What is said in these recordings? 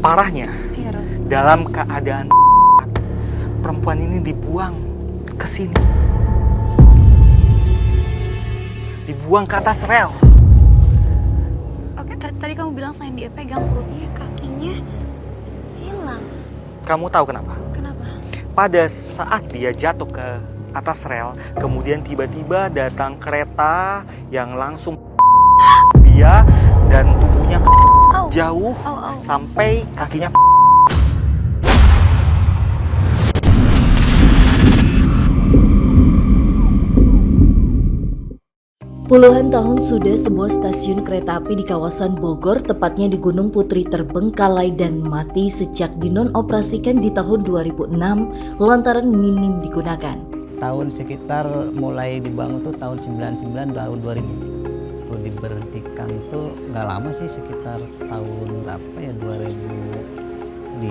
Parahnya, Iya, Ros. dalam keadaan perempuan ini dibuang ke sini. Dibuang ke atas rel. Oke, tadi kamu bilang selain dia pegang perutnya, kakinya hilang. Kamu tahu kenapa? Kenapa? Pada saat dia jatuh ke atas rel, kemudian tiba-tiba datang kereta yang langsung dia dan tubuhnya jauh sampai kakinya. Puluhan tahun sudah sebuah stasiun kereta api di kawasan Bogor, tepatnya di Gunung Putri terbengkalai dan mati sejak dinonoperasikan di tahun 2006 lantaran minim digunakan. Tahun sekitar mulai dibangun tuh tahun 99 tahun 2000. Tuh diberhentikan tuh nggak lama sih, sekitar tahun berapa ya, 2006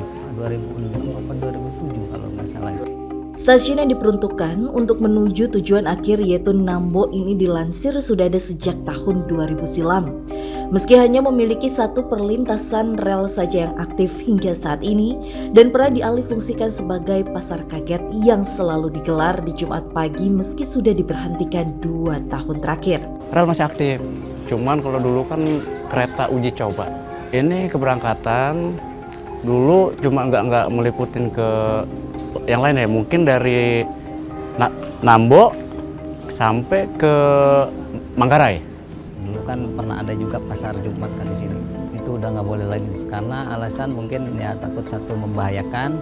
atau 2007 kalau nggak salah itu. Stasiun yang diperuntukkan untuk menuju tujuan akhir yaitu Nambo ini dilansir sudah ada sejak tahun 2000 silam. Meski hanya memiliki satu perlintasan rel saja yang aktif hingga saat ini dan pernah dialihfungsikan sebagai pasar kaget yang selalu digelar di Jumat pagi meski sudah diberhentikan 2 tahun terakhir. Rel masih aktif, cuman kalau dulu kan kereta uji coba. Ini keberangkatan dulu cuma nggak meliputin ke yang lain ya, mungkin dari Nambo sampai ke Manggarai. Dulu kan pernah ada juga pasar Jumat kan di sini. Itu udah nggak boleh lagi karena alasan mungkin ya takut satu membahayakan.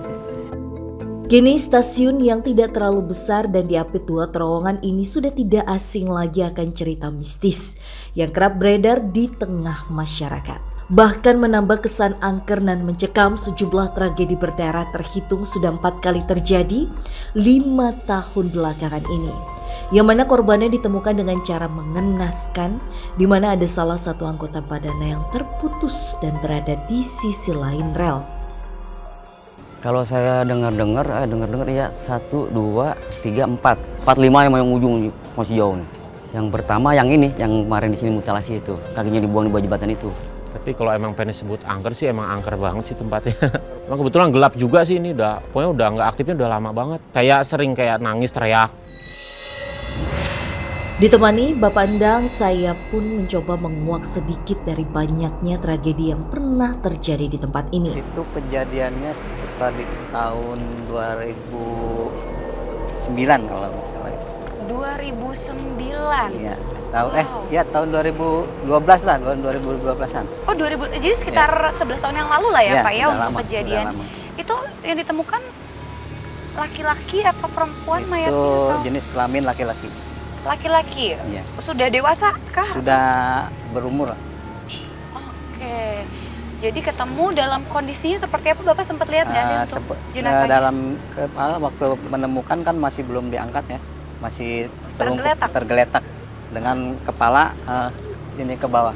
Kini stasiun yang tidak terlalu besar dan diapit 2 terowongan ini sudah tidak asing lagi akan cerita mistis yang kerap beredar di tengah masyarakat. Bahkan menambah kesan angker dan mencekam, sejumlah tragedi berdarah terhitung sudah 4 kali terjadi 5 tahun belakangan ini. Yang mana korbannya ditemukan dengan cara mengenaskan, di mana ada salah satu anggota badannya yang terputus dan berada di sisi lain rel. Kalau saya dengar ya 1, 2, 3, 4, 4, 5 yang ujung masih jauh nih. Yang pertama yang ini, yang kemarin di sini mutilasi itu, kakinya dibuang di bawah jembatan itu. Tapi kalau emang pengen sebut angker sih emang angker banget sih tempatnya. Emang kebetulan gelap juga sih ini, pokoknya udah nggak aktifnya udah lama banget. Kayak sering kayak nangis teriak. Ditemani Bapak Endang, saya pun mencoba menguak sedikit dari banyaknya tragedi yang pernah terjadi di tempat ini. Itu kejadiannya sekitar di tahun 2009 kalau nggak salah. 2009. Iya. Tahun 2012 lah, 2012-an. Oh, 2000. Jadi sekitar 11 tahun yang lalu lah ya, Pak ya, untuk lama, kejadian. Itu yang ditemukan laki-laki atau perempuan mayatnya? Itu jenis kelamin laki-laki. Laki-laki? Iya. Sudah dewasa kah? Sudah berumur. Oke. Jadi ketemu dalam kondisinya seperti apa? Bapak sempat lihat nggak sih untuk jenazahnya? Dalam waktu menemukan kan masih belum diangkat ya. Masih tergeletak dengan kepala ini ke bawah.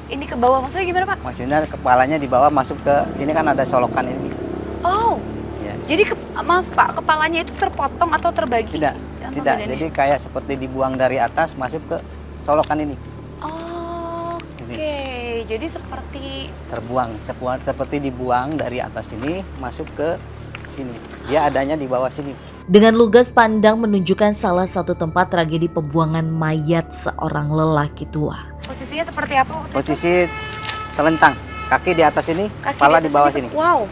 Ini ke bawah maksudnya gimana, Pak? Maksudnya kepalanya di bawah masuk ke ini kan ada solokan ini. Oh. Ya. Jadi maaf Pak, kepalanya itu terpotong atau terbagi? Tidak. Jadi kayak seperti dibuang dari atas masuk ke solokan ini. Oke. Jadi seperti terbuang, seperti dibuang dari atas sini masuk ke sini. Dia adanya di bawah sini. Dengan lugas pandang menunjukkan salah satu tempat tragedi pembuangan mayat seorang lelaki tua. Posisinya seperti apa waktu Posisi telentang, kaki di atas sini, kepala di bawah sini. Wow.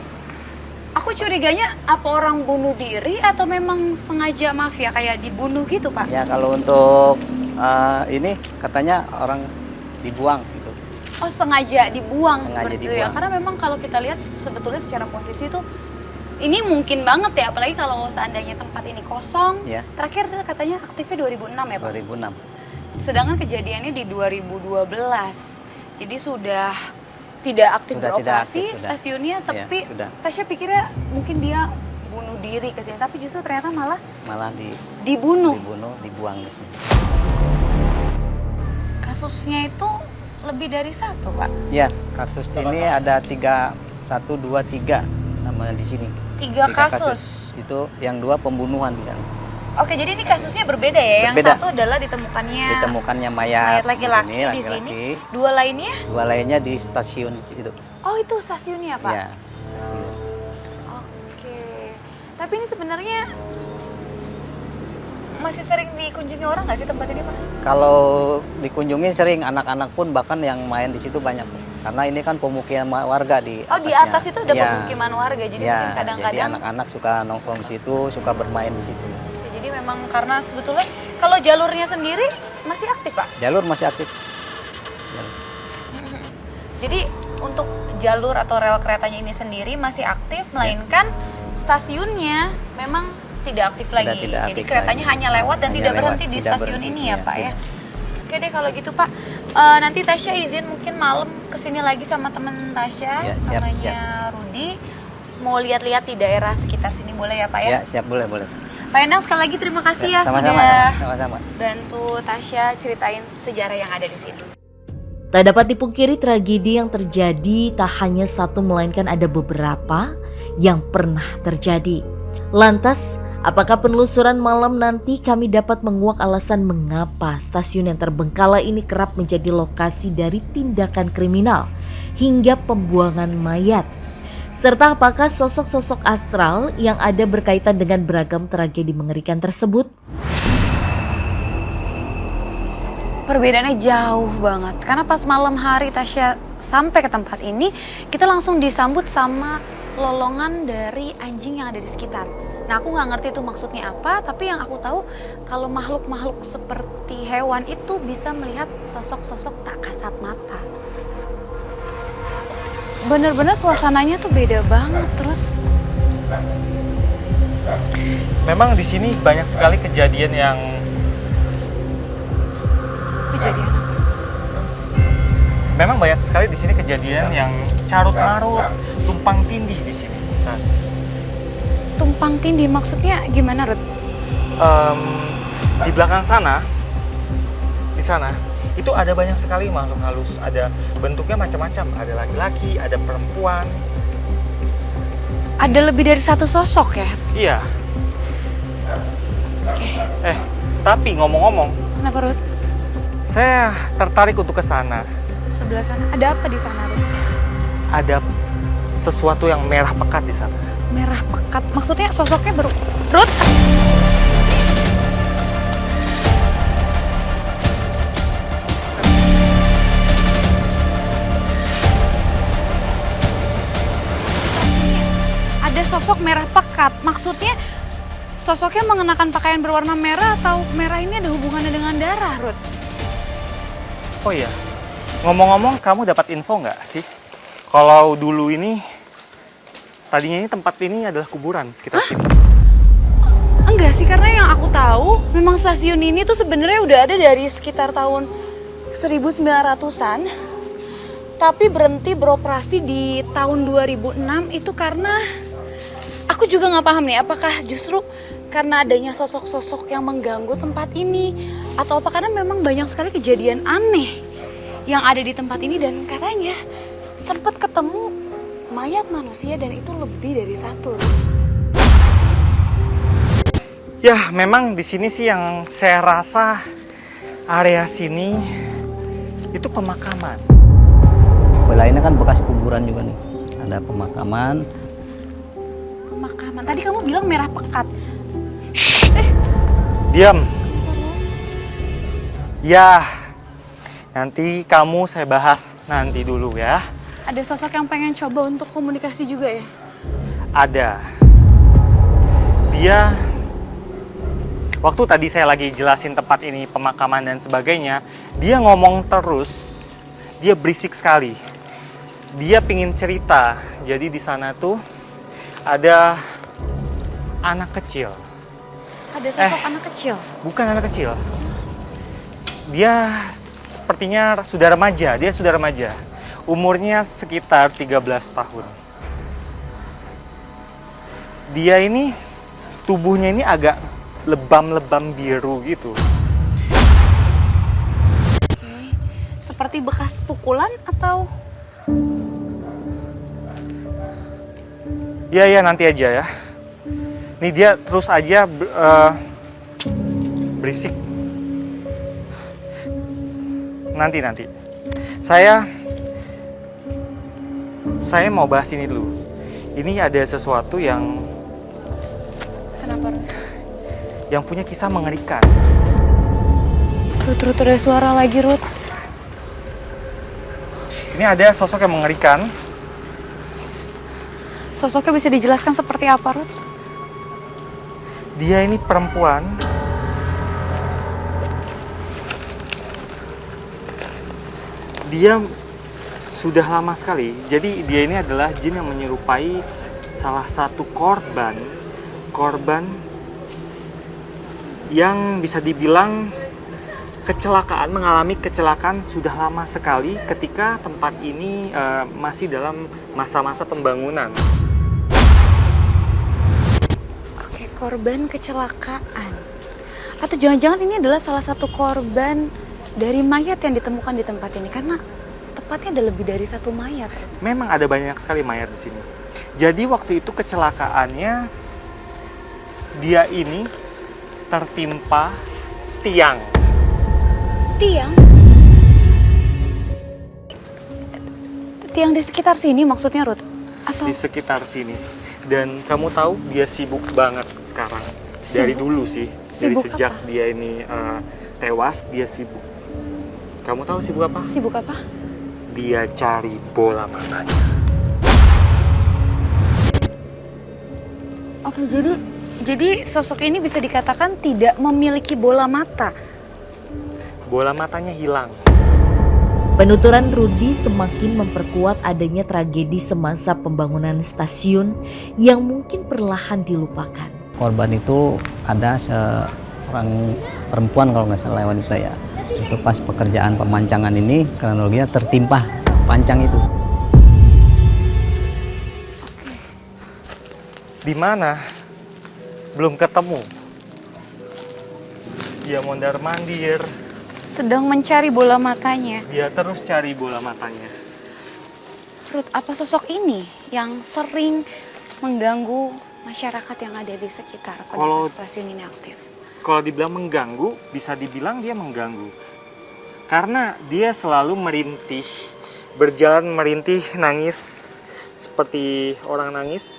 Aku curiganya apa orang bunuh diri atau memang sengaja mafia kayak dibunuh gitu, Pak? Ya kalau untuk ini katanya orang dibuang gitu. Oh, sengaja dibuang seperti itu ya. Dibuang. Karena memang kalau kita lihat sebetulnya secara posisi tuh ini mungkin banget ya, apalagi kalau seandainya tempat ini kosong. Ya. Terakhir katanya aktifnya 2006 ya, Pak? 2006. Sedangkan kejadiannya di 2012. Jadi sudah tidak aktif beroperasi, stasiunnya sepi. Ya, Tasya pikirnya mungkin dia bunuh diri ke sini, tapi justru ternyata malah dibuang di sini. Kasusnya itu lebih dari satu, Pak? Ya, kasus ini ada 3, 1, 2, 3 namanya di sini. 3 kasus. Itu yang 2 pembunuhan di sana. Oke, jadi ini kasusnya berbeda ya. Yang satu adalah ditemukannya mayat laki-laki di sini. 2 lainnya? 2 lainnya di stasiun itu. Oh, itu stasiunnya, Pak? Ya, stasiun. Oke. Tapi ini sebenarnya masih sering dikunjungi orang nggak sih tempat ini, Pak? Kalau dikunjungi sering, anak-anak pun bahkan yang main di situ banyak. Karena ini kan pemukiman warga di atasnya. Oh, di atas itu ada Iya. pemukiman warga, jadi Iya, mungkin jadi kadang-kadang. anak-anak suka nongkrong di situ, suka bermain di situ. Oke, jadi memang karena sebetulnya kalau jalurnya sendiri masih aktif, Pak? Jalur masih aktif. Jadi untuk jalur atau rel keretanya ini sendiri masih aktif, melainkan stasiunnya memang tidak aktif lagi. tidak Jadi aktif keretanya lagi. hanya lewat dan Hanya tidak lewat, berhenti di tidak stasiun berhenti, ini ya, iya, Pak ya. tidak. Oke deh kalau gitu, Pak. Nanti Tasya izin mungkin malam kesini lagi sama temen Tasya, Ya, siap, namanya Rudi. Mau lihat-lihat di daerah sekitar sini boleh ya, Pak ya? Ya, siap, boleh. Pak Endang sekali lagi terima kasih ya, Sama-sama, sudah sama-sama. bantu Tasya ceritain sejarah yang ada di sini. Tak dapat dipungkiri tragedi yang terjadi tak hanya satu melainkan ada beberapa yang pernah terjadi. Lantas, apakah penelusuran malam nanti kami dapat menguak alasan mengapa stasiun yang terbengkalai ini kerap menjadi lokasi dari tindakan kriminal hingga pembuangan mayat? Serta apakah sosok-sosok astral yang ada berkaitan dengan beragam tragedi mengerikan tersebut? Perbedaannya jauh banget. Karena pas malam hari Tasya sampai ke tempat ini, kita langsung disambut sama lolongan dari anjing yang ada di sekitar. Nah, aku nggak ngerti itu maksudnya apa, tapi yang aku tahu kalau makhluk-makhluk seperti hewan itu bisa melihat sosok-sosok tak kasat mata. Bener-bener suasananya tuh beda banget, Ruth. Memang di sini banyak sekali kejadian yang Kejadian apa? memang banyak sekali di sini kejadian yang carut marut, tumpang tindih di sini. Tumpang tindih maksudnya gimana, Ruth? Di belakang sana, di sana itu ada banyak sekali makhluk halus. Ada bentuknya macam-macam. Ada laki-laki, ada perempuan. Ada lebih dari satu sosok ya? Iya. Oke. Tapi ngomong-ngomong, Kenapa, Ruth? saya tertarik untuk ke sana. Sebelah sana. Ada apa di sana, Ruth? Ada sesuatu yang merah pekat di sana. Merah pekat. Maksudnya sosoknya baru. Ruth! Ada sosok merah pekat. Maksudnya sosoknya mengenakan pakaian berwarna merah atau merah ini ada hubungannya dengan darah, Ruth? Oh iya, ngomong-ngomong kamu dapat info nggak sih? Kalau dulu ini, tadinya ini tempat ini adalah kuburan sekitar sini. Enggak sih, karena yang aku tahu memang stasiun ini tuh sebenarnya udah ada dari sekitar tahun 1900-an. Tapi berhenti beroperasi di tahun 2006 itu karena aku juga nggak paham nih, apakah justru karena adanya sosok-sosok yang mengganggu tempat ini, atau apa karena memang banyak sekali kejadian aneh yang ada di tempat ini, dan katanya sempat ketemu mayat manusia dan itu lebih dari satu. Ya, memang di sini sih yang saya rasa area sini itu pemakaman. Lainnya kan bekas kuburan juga nih. Ada pemakaman. Pemakaman. Tadi kamu bilang merah pekat. Diam. Ya, nanti kamu saya bahas nanti dulu ya. Ada sosok yang pengen coba untuk komunikasi juga ya? Ada. Dia, waktu tadi saya lagi jelasin tempat ini pemakaman dan sebagainya, dia ngomong terus, dia berisik sekali. Dia pingin cerita, jadi di sana tuh ada anak kecil. Ada sosok anak kecil? Bukan anak kecil. Dia sepertinya sudah remaja, dia sudah remaja. Umurnya sekitar 13 tahun. Dia ini, tubuhnya ini agak lebam-lebam biru gitu. Oke. Seperti bekas pukulan atau? Ya nanti aja ya. Nih dia terus aja berisik. Nanti. saya mau bahas ini dulu. Ini ada sesuatu yang Kenapa, Ruth? punya kisah mengerikan. Ruth, ada suara lagi, Ruth. Ini ada sosok yang mengerikan. Sosoknya bisa dijelaskan seperti apa, Ruth? Dia ini perempuan. Dia sudah lama sekali. Jadi dia ini adalah jin yang menyerupai salah satu korban yang bisa dibilang mengalami kecelakaan sudah lama sekali ketika tempat ini masih dalam masa-masa pembangunan. Oke, korban kecelakaan. Atau jangan-jangan ini adalah salah satu korban dari mayat yang ditemukan di tempat ini, karena tepatnya ada lebih dari satu mayat. Memang ada banyak sekali mayat di sini. Jadi waktu itu kecelakaannya dia ini tertimpa tiang. Tiang di sekitar sini maksudnya, Ruth? Atau Di sekitar sini. Dan kamu tahu dia sibuk banget sekarang. Dari dulu sih. Dari Sibuk sejak apa? dia ini tewas, dia sibuk. Kamu tahu sibuk apa? sibuk apa? Dia cari bola matanya. Oke, jadi sosok ini bisa dikatakan tidak memiliki bola mata. Bola matanya hilang. Penuturan Rudy semakin memperkuat adanya tragedi semasa pembangunan stasiun yang mungkin perlahan dilupakan. Korban itu ada seorang perempuan kalau nggak salah wanita ya. Itu pas pekerjaan pemancangan ini kronologinya tertimpa pancang itu. Di mana? Belum ketemu. Dia mondar-mandir. Sedang mencari bola matanya. Dia terus cari bola matanya. Ruth, apa sosok ini yang sering mengganggu masyarakat yang ada di sekitar pada Kalau- saat stasiun ini aktif? Kalau dibilang mengganggu, bisa dibilang dia mengganggu. Karena dia selalu merintih, berjalan merintih, nangis seperti orang nangis.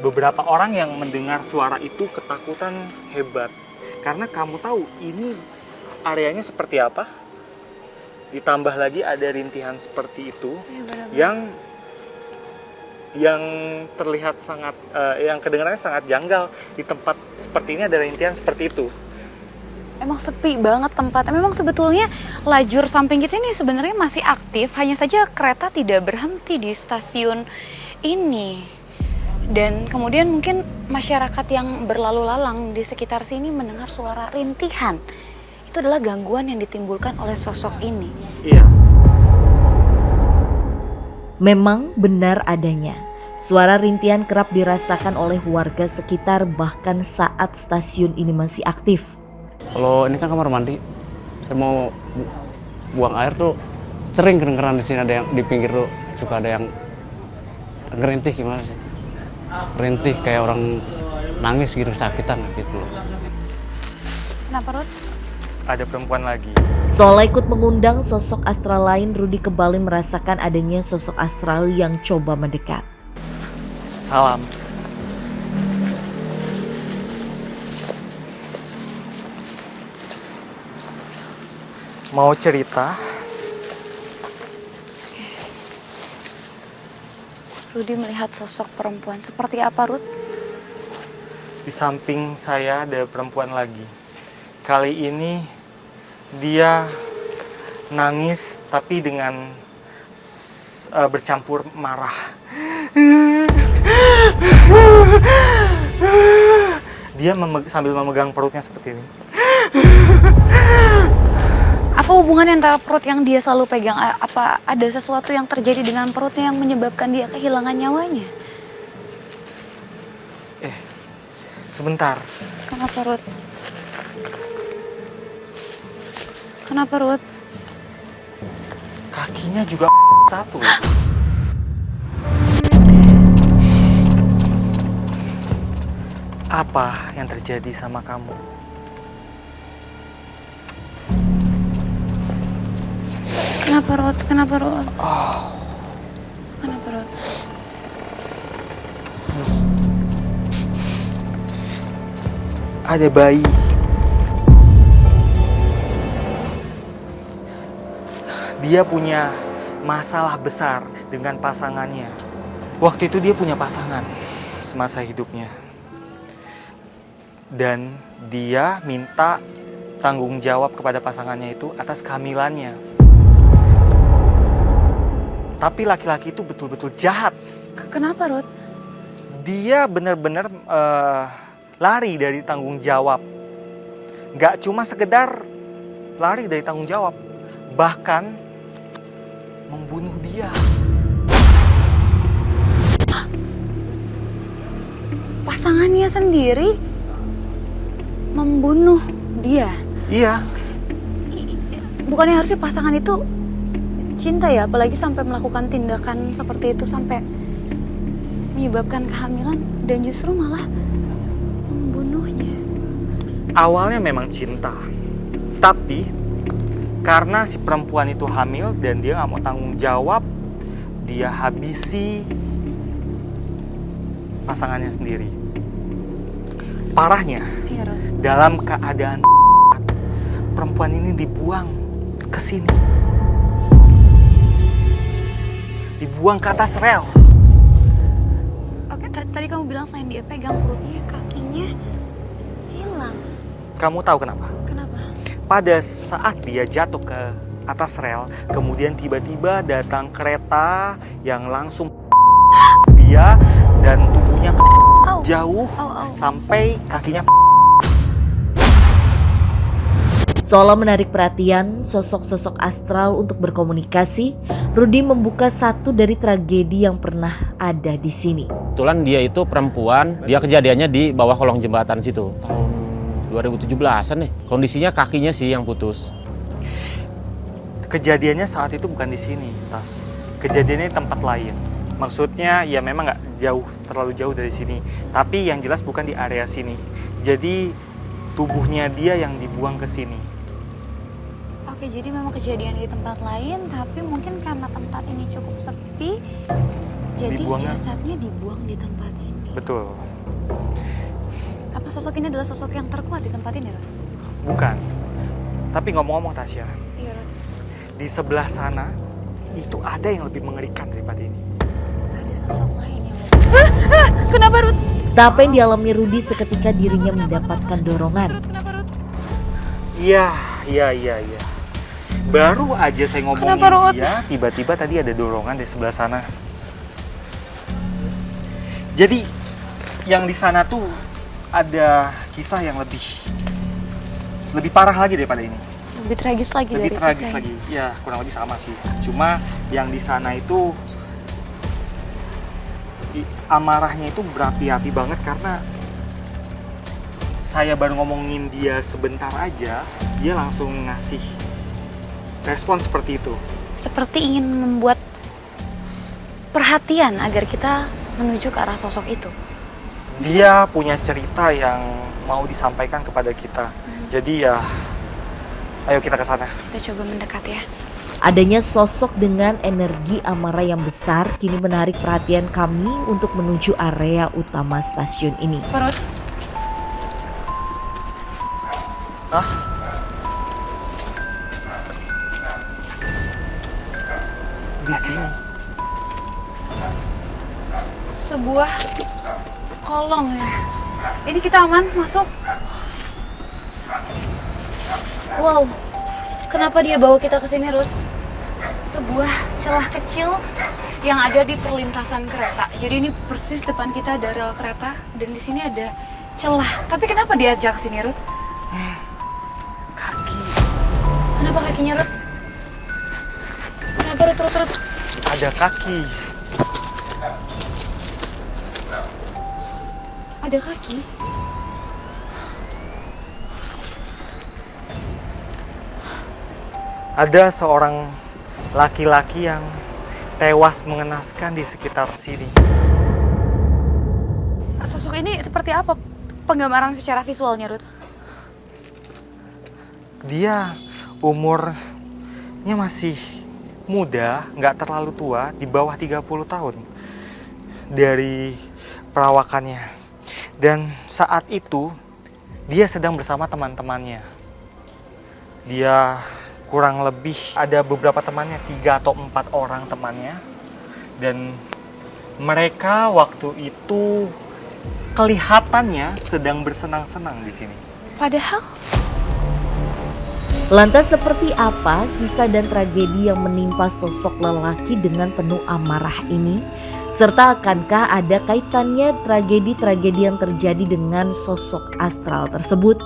Beberapa orang yang mendengar suara itu ketakutan hebat. Karena kamu tahu ini areanya seperti apa? Ditambah lagi ada rintihan seperti itu yang terlihat sangat, yang kedengarannya sangat janggal. Di tempat seperti ini ada rintihan seperti itu. Emang sepi banget tempatnya. Memang sebetulnya lajur samping kita ini sebenarnya masih aktif, hanya saja kereta tidak berhenti di stasiun ini. Dan kemudian mungkin masyarakat yang berlalu lalang di sekitar sini mendengar suara rintihan. Itu adalah gangguan yang ditimbulkan oleh sosok ini. Iya. Memang benar adanya. Suara rintihan kerap dirasakan oleh warga sekitar bahkan saat stasiun ini masih aktif. Kalau ini kan kamar mandi, saya mau buang air tuh sering kedengeran di sini, ada yang di pinggir tuh suka ada yang ngerintih, gimana sih? Rintih kayak orang nangis gitu, sakitan gitu loh. Kenapa, Ruth? Ada perempuan lagi. Seolah ikut mengundang sosok astral lain, Rudy kembali merasakan adanya sosok astral yang coba mendekat. Salam. Mau cerita? Rudy melihat sosok perempuan. Seperti apa, Ruth? Di samping saya ada perempuan lagi. Kali ini dia nangis tapi dengan bercampur marah. Dia sambil memegang perutnya seperti ini. Apa hubungannya antara perut yang dia selalu pegang? Apa ada sesuatu yang terjadi dengan perutnya yang menyebabkan dia kehilangan nyawanya? Sebentar. Kenapa, Ruth? Kenapa, Ruth? Kakinya juga satu. Apa yang terjadi sama kamu? Kenapa, Rod? Kenapa, Rod? Kenapa, Rod? Ada bayi. Dia punya masalah besar dengan pasangannya. Waktu itu dia punya pasangan semasa hidupnya. Dan dia minta tanggung jawab kepada pasangannya itu atas kehamilannya. Tapi laki-laki itu betul-betul jahat. Kenapa, Rod? Dia benar-benar lari dari tanggung jawab. Gak cuma sekedar lari dari tanggung jawab, bahkan membunuh dia. Pasangannya sendiri membunuh dia. Iya, Bukannya harusnya pasangan itu cinta ya, apalagi sampai melakukan tindakan seperti itu sampai menyebabkan kehamilan dan justru malah membunuhnya. awalnya memang cinta. Tapi karena si perempuan itu hamil dan dia gak mau tanggung jawab, dia habisi pasangannya sendiri. Parahnya, Iya, Rod. dalam keadaan perempuan ini dibuang ke sini. Dibuang ke atas rel. Oke, tadi kamu bilang selain dia pegang perutnya, kakinya hilang. Kamu tahu kenapa? Kenapa? Pada saat dia jatuh ke atas rel, kemudian tiba-tiba datang kereta yang langsung dia dan tubuhnya Au. jauh Au. sampai kakinya. Seolah menarik perhatian sosok-sosok astral untuk berkomunikasi, Rudy membuka satu dari tragedi yang pernah ada di sini. Kebetulan dia itu perempuan, dia kejadiannya di bawah kolong jembatan situ. Tahun 2017-an nih. Kondisinya kakinya sih yang putus. Kejadiannya saat itu bukan di sini, Tas. Kejadiannya di tempat lain. Maksudnya ya memang nggak jauh, terlalu jauh dari sini. Tapi yang jelas bukan di area sini. Jadi tubuhnya dia yang dibuang ke sini. Oke, jadi memang kejadian di tempat lain, tapi mungkin karena tempat ini cukup sepi, jadi Dibuangnya- jasadnya dibuang di tempat ini. Betul. Apa sosok ini adalah sosok yang terkuat di tempat ini, Rod? Bukan. Tapi ngomong-ngomong Tasya, Iya, Rod. di sebelah sana itu ada yang lebih mengerikan daripada ini. Ada sosok lain yang Kenapa, Rod? Tak apa yang dialami Rudy seketika dirinya mendapatkan dorongan. Kenapa, Rod? Iya. Baru aja saya ngomongin Kenapa, Rod? dia, tiba-tiba tadi ada dorongan di sebelah sana. Jadi yang di sana tuh ada kisah yang lebih parah lagi daripada ini. Lebih tragis lagi Lebih dari tragis kisah lagi. ini. Ya, kurang lebih sama sih. Cuma yang di sana itu amarahnya itu berapi-api banget karena saya baru ngomongin dia sebentar aja, dia langsung ngasih respon seperti itu. Seperti ingin membuat perhatian agar kita menuju ke arah sosok itu. Dia punya cerita yang mau disampaikan kepada kita. Jadi ya, ayo kita ke sana. Kita coba mendekat ya. Adanya sosok dengan energi amarah yang besar kini menarik perhatian kami untuk menuju area utama stasiun ini. Perut. Hah? Di sini. Sebuah kolong ya. Ini kita aman masuk. Wow, kenapa dia bawa kita ke sini, Ruth? Sebuah celah kecil yang ada di perlintasan kereta. Jadi ini persis depan kita ada rel kereta dan di sini ada celah. Tapi kenapa dia ajak ke sini, Ruth? Kaki. Kenapa kakinya, Ruth? Kenapa, Ruth? Ada kaki. Ada kaki? Ada seorang laki-laki yang tewas mengenaskan di sekitar sini. Sosok ini seperti apa penggambaran secara visualnya, Ruth? Dia umurnya masih muda, nggak terlalu tua, di bawah 30 tahun dari perawakannya. Dan saat itu dia sedang bersama teman-temannya. Dia kurang lebih ada beberapa temannya, 3 atau 4 orang temannya. Dan mereka waktu itu kelihatannya sedang bersenang-senang di sini. Padahal Lantas seperti apa kisah dan tragedi yang menimpa sosok lelaki dengan penuh amarah ini? Serta akankah ada kaitannya tragedi-tragedi yang terjadi dengan sosok astral tersebut?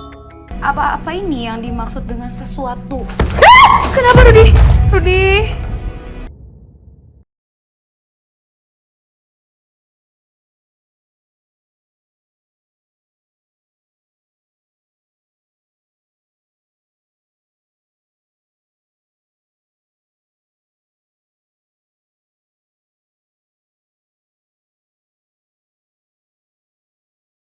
apa-apa ini yang dimaksud dengan sesuatu?